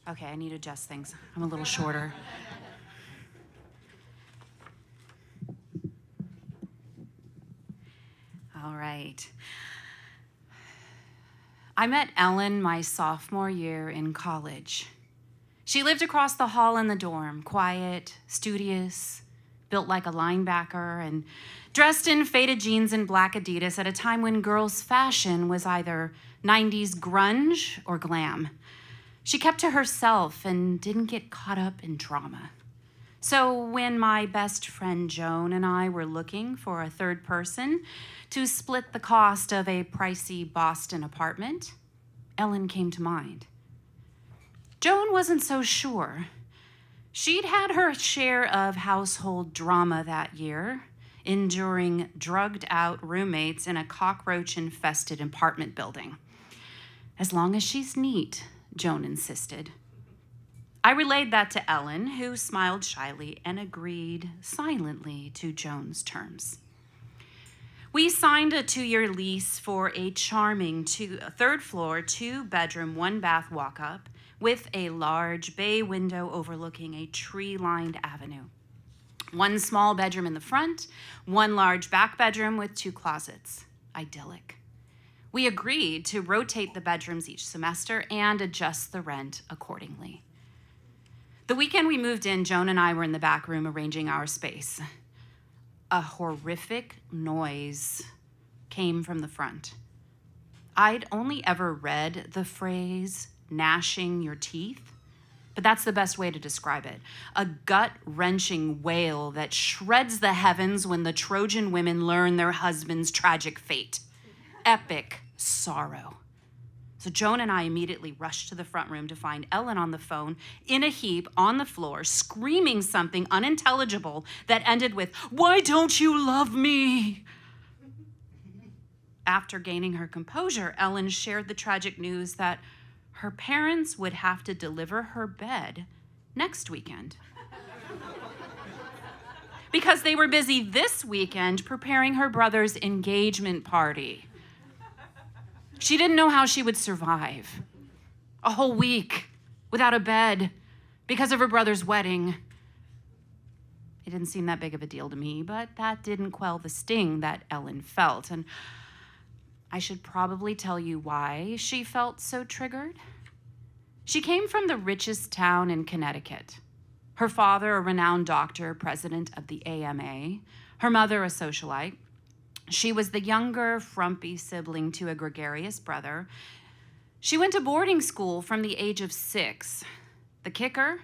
Okay, I need to adjust things. I'm a little shorter. All right. I met Ellen my sophomore year in college. She lived across the hall in the dorm, quiet, studious, built like a linebacker, and dressed in faded jeans and black Adidas at a time when girls' fashion was either 90s grunge or glam. She kept to herself and didn't get caught up in drama. So when my best friend Joan and I were looking for a third person to split the cost of a pricey Boston apartment, Ellen came to mind. Joan wasn't so sure. She'd had her share of household drama that year, enduring drugged-out roommates in a cockroach-infested apartment building. As long as she's neat, Joan insisted. I relayed that to Ellen, who smiled shyly and agreed silently to Joan's terms. We signed a 2-year lease for a charming third-floor, 2-bedroom, 1-bath walk-up with a large bay window overlooking a tree-lined avenue. 1 small bedroom in the front, 1 large back bedroom with 2 closets. Idyllic. We agreed to rotate the bedrooms each semester and adjust the rent accordingly. The weekend we moved in, Joan and I were in the back room arranging our space. A horrific noise came from the front. I'd only ever read the phrase, gnashing your teeth, but that's the best way to describe it. A gut-wrenching wail that shreds the heavens when the Trojan women learn their husband's tragic fate. Epic sorrow. So Joan and I immediately rushed to the front room to find Ellen on the phone, in a heap on the floor, screaming something unintelligible that ended with, "Why don't you love me?" After gaining her composure, Ellen shared the tragic news that her parents would have to deliver her bed next weekend because they were busy this weekend preparing her brother's engagement party. She didn't know how she would survive a whole week without a bed because of her brother's wedding. It didn't seem that big of a deal to me, but that didn't quell the sting that Ellen felt. And I should probably tell you why she felt so triggered. She came from the richest town in Connecticut. Her father, a renowned doctor, president of the AMA. Her mother, a socialite. She was the younger, frumpy sibling to a gregarious brother. She went to boarding school from the age of 6. The kicker,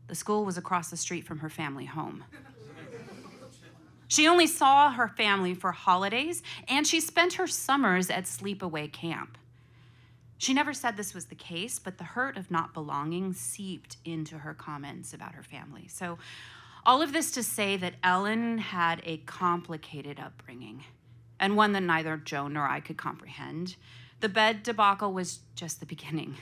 the school was across the street from her family home. She only saw her family for holidays, and she spent her summers at sleepaway camp. She never said this was the case, but the hurt of not belonging seeped into her comments about her family. So all of this to say that Ellen had a complicated upbringing, and one that neither Joan nor I could comprehend. The bed debacle was just the beginning.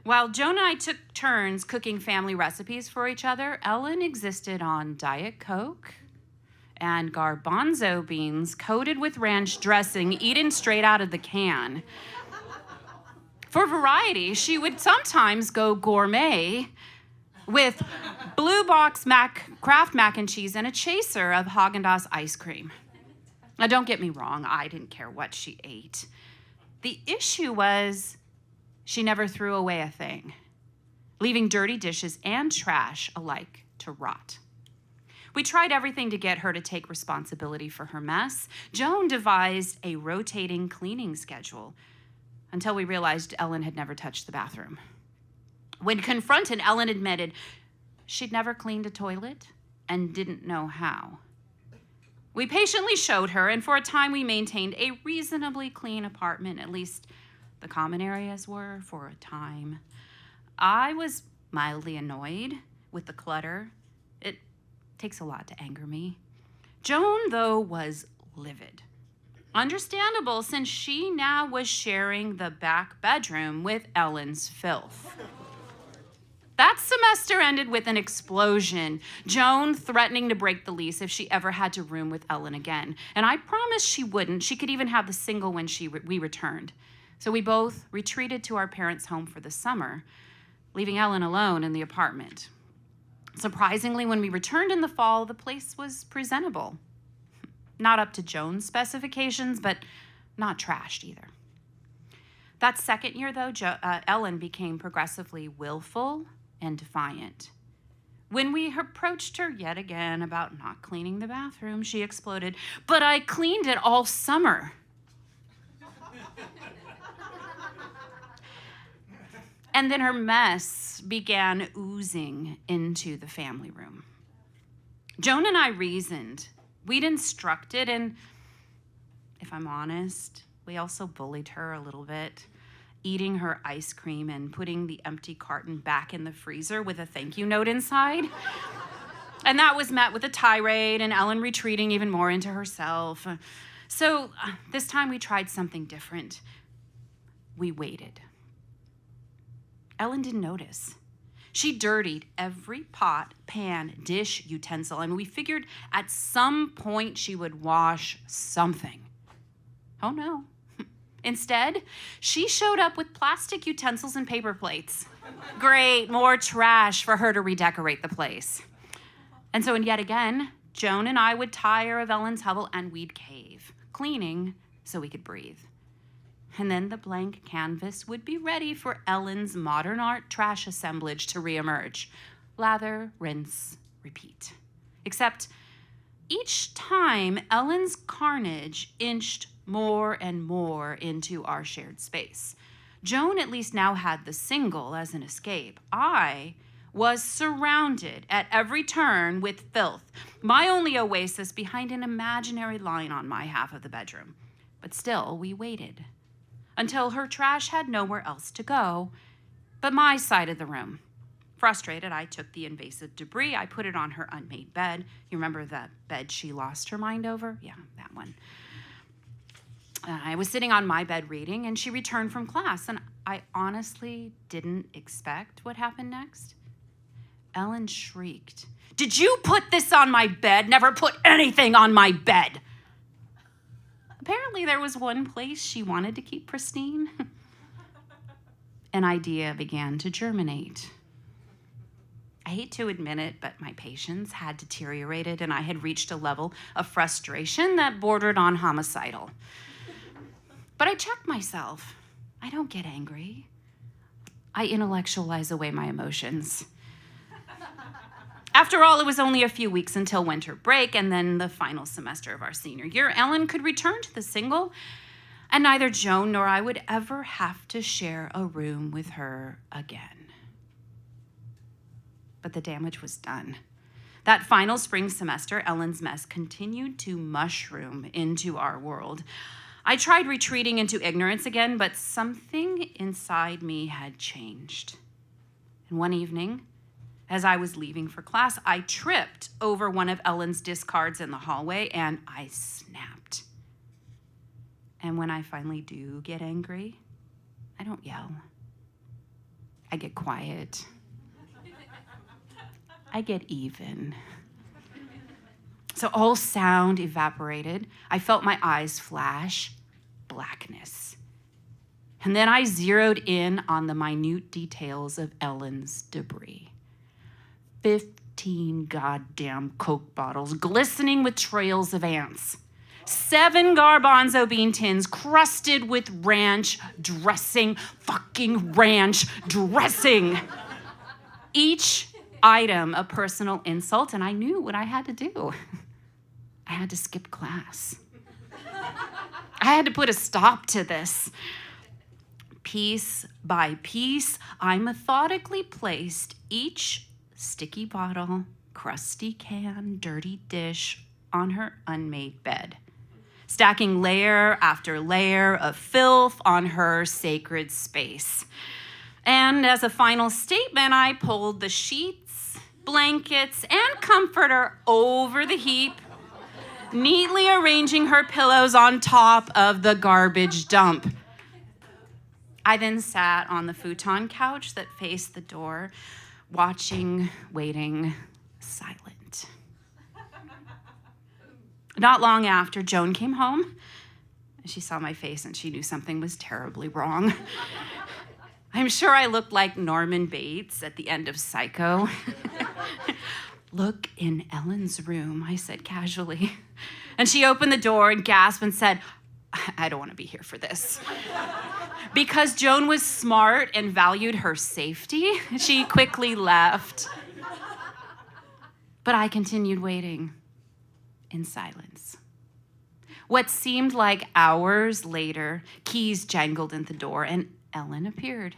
While Joan and I took turns cooking family recipes for each other, Ellen existed on Diet Coke and garbanzo beans coated with ranch dressing, eaten straight out of the can. For variety, she would sometimes go gourmet with blue box Kraft mac and cheese and a chaser of Haagen-Dazs ice cream. Now, don't get me wrong, I didn't care what she ate. The issue was she never threw away a thing, leaving dirty dishes and trash alike to rot. We tried everything to get her to take responsibility for her mess. Joan devised a rotating cleaning schedule until we realized Ellen had never touched the bathroom. When confronted, Ellen admitted she'd never cleaned a toilet and didn't know how. We patiently showed her, and for a time we maintained a reasonably clean apartment, at least the common areas were for a time. I was mildly annoyed with the clutter. It takes a lot to anger me. Joan, though, was livid. Understandable, since she now was sharing the back bedroom with Ellen's filth. That semester ended with an explosion, Joan threatening to break the lease if she ever had to room with Ellen again. And I promised she wouldn't. She could even have the single when we returned. So we both retreated to our parents' home for the summer. leaving Ellen alone in the apartment. Surprisingly, when we returned in the fall, the place was presentable. Not up to Joan's specifications, but not trashed either. That second year, though, Ellen became progressively willful and defiant. When we approached her yet again about not cleaning the bathroom, she exploded, "But I cleaned it all summer." And then her mess began oozing into the family room. Joan and I reasoned. We'd instructed, and if I'm honest, we also bullied her a little bit, eating her ice cream and putting the empty carton back in the freezer with a thank you note inside. And that was met with a tirade and Ellen retreating even more into herself. So this time we tried something different. We waited. Ellen didn't notice. She dirtied every pot, pan, dish, utensil, and we figured at some point she would wash something. Oh no. Instead, she showed up with plastic utensils and paper plates. Great, more trash for her to redecorate the place. And so, yet again, Joan and I would tire of Ellen's hovel and we'd cave, cleaning so we could breathe. And then the blank canvas would be ready for Ellen's modern art trash assemblage to reemerge. Lather, rinse, repeat. Except each time, Ellen's carnage inched more and more into our shared space. Joan at least now had the single as an escape. I was surrounded at every turn with filth, my only oasis behind an imaginary line on my half of the bedroom. But still, we waited until her trash had nowhere else to go but my side of the room. Frustrated, I took the invasive debris, I put it on her unmade bed. You remember the bed she lost her mind over? Yeah, that one. I was sitting on my bed reading, and she returned from class, and I honestly didn't expect what happened next. Ellen shrieked, "Did you put this on my bed? Never put anything on my bed." Apparently, there was one place she wanted to keep pristine. An idea began to germinate. I hate to admit it, but my patience had deteriorated, and I had reached a level of frustration that bordered on homicidal. But I checked myself. I don't get angry. I intellectualize away my emotions. After all, it was only a few weeks until winter break and then the final semester of our senior year. Ellen could return to the single, and neither Joan nor I would ever have to share a room with her again. But the damage was done. That final spring semester, Ellen's mess continued to mushroom into our world. I tried retreating into ignorance again, but something inside me had changed. And one evening, as I was leaving for class, I tripped over one of Ellen's discards in the hallway, and I snapped. And when I finally do get angry, I don't yell. I get quiet. I get even. So all sound evaporated. I felt my eyes flash blackness. And then I zeroed in on the minute details of Ellen's debris. 15 goddamn Coke bottles glistening with trails of ants. 7 garbanzo bean tins crusted with ranch dressing, fucking ranch dressing. Each item a personal insult, and I knew what I had to do. I had to skip class. I had to put a stop to this. Piece by piece, I methodically placed each sticky bottle, crusty can, dirty dish on her unmade bed, stacking layer after layer of filth on her sacred space. And as a final statement, I pulled the sheets, blankets, and comforter over the heap, neatly arranging her pillows on top of the garbage dump. I then sat on the futon couch that faced the door, watching, waiting, silent. Not long after, Joan came home. She saw my face and she knew something was terribly wrong. I'm sure I looked like Norman Bates at the end of Psycho. "Look in Ellen's room," I said casually. And she opened the door and gasped and said, "I don't want to be here for this." Because Joan was smart and valued her safety, she quickly left. But I continued waiting in silence. What seemed like hours later, keys jangled in the door and Ellen appeared.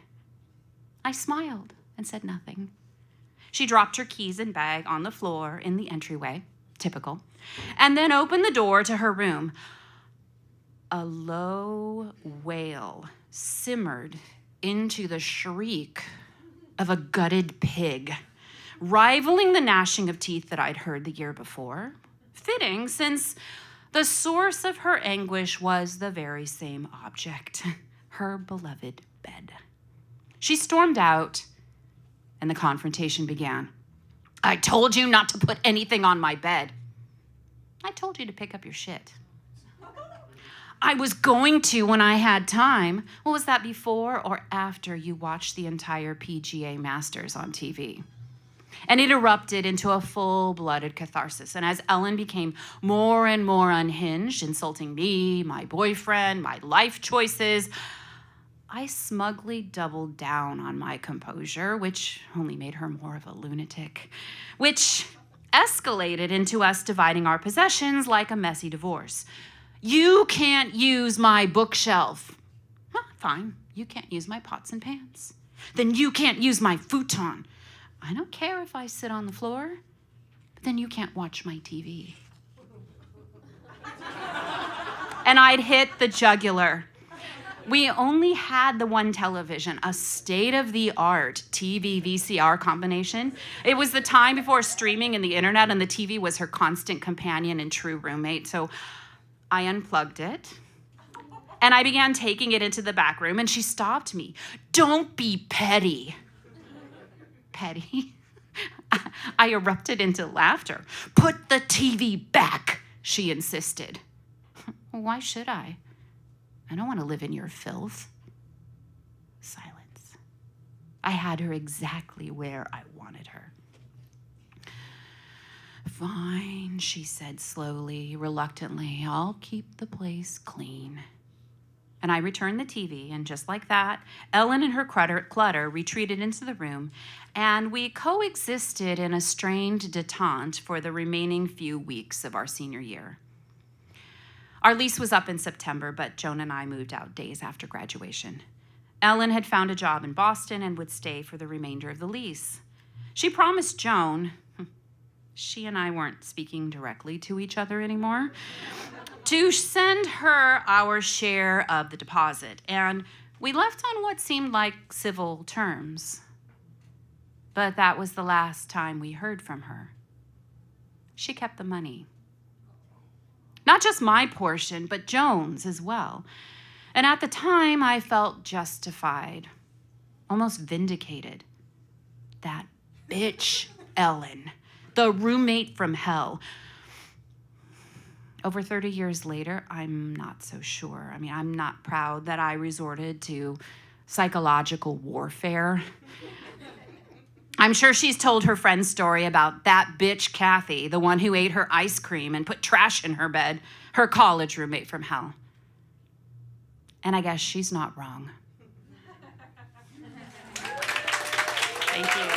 I smiled and said nothing. She dropped her keys and bag on the floor in the entryway, typical, and then opened the door to her room. A low wail simmered into the shriek of a gutted pig, rivaling the gnashing of teeth that I'd heard the year before. Fitting, since the source of her anguish was the very same object, her beloved bed. She stormed out, and the confrontation began. "I told you not to put anything on my bed." "I told you to pick up your shit." "I was going to when I had time." "Well, was that before or after you watched the entire PGA Masters on TV?" And it erupted into a full-blooded catharsis. And as Ellen became more and more unhinged, insulting me, my boyfriend, my life choices, I smugly doubled down on my composure, which only made her more of a lunatic, which escalated into us dividing our possessions like a messy divorce. "You can't use my bookshelf." "Fine, you can't use my pots and pans." "Then you can't use my futon." "I don't care if I sit on the floor, but then you can't watch my TV." And I'd hit the jugular. We only had the one television, a state-of-the-art TV VCR combination. It was the time before streaming and the internet, and the TV was her constant companion and true roommate. So I unplugged it, and I began taking it into the back room, and she stopped me. "Don't be petty." Petty? I erupted into laughter. "Put the TV back," she insisted. "Why should I? I don't want to live in your filth." Silence. I had her exactly where I wanted her. "Fine," she said slowly, reluctantly. "I'll keep the place clean." And I returned the TV, and just like that, Ellen and her clutter retreated into the room, and we coexisted in a strained detente for the remaining few weeks of our senior year. Our lease was up in September, but Joan and I moved out days after graduation. Ellen had found a job in Boston and would stay for the remainder of the lease. She promised Joan, she and I weren't speaking directly to each other anymore, to send her our share of the deposit, and we left on what seemed like civil terms. But that was the last time we heard from her. She kept the money. Not just my portion, but Joan's as well. And at the time, I felt justified, almost vindicated. That bitch, Ellen, the roommate from hell. Over 30 years later, I'm not so sure. I'm not proud that I resorted to psychological warfare. I'm sure she's told her friend's story about that bitch Kathi, the one who ate her ice cream and put trash in her bed, her college roommate from hell. And I guess she's not wrong. Thank you.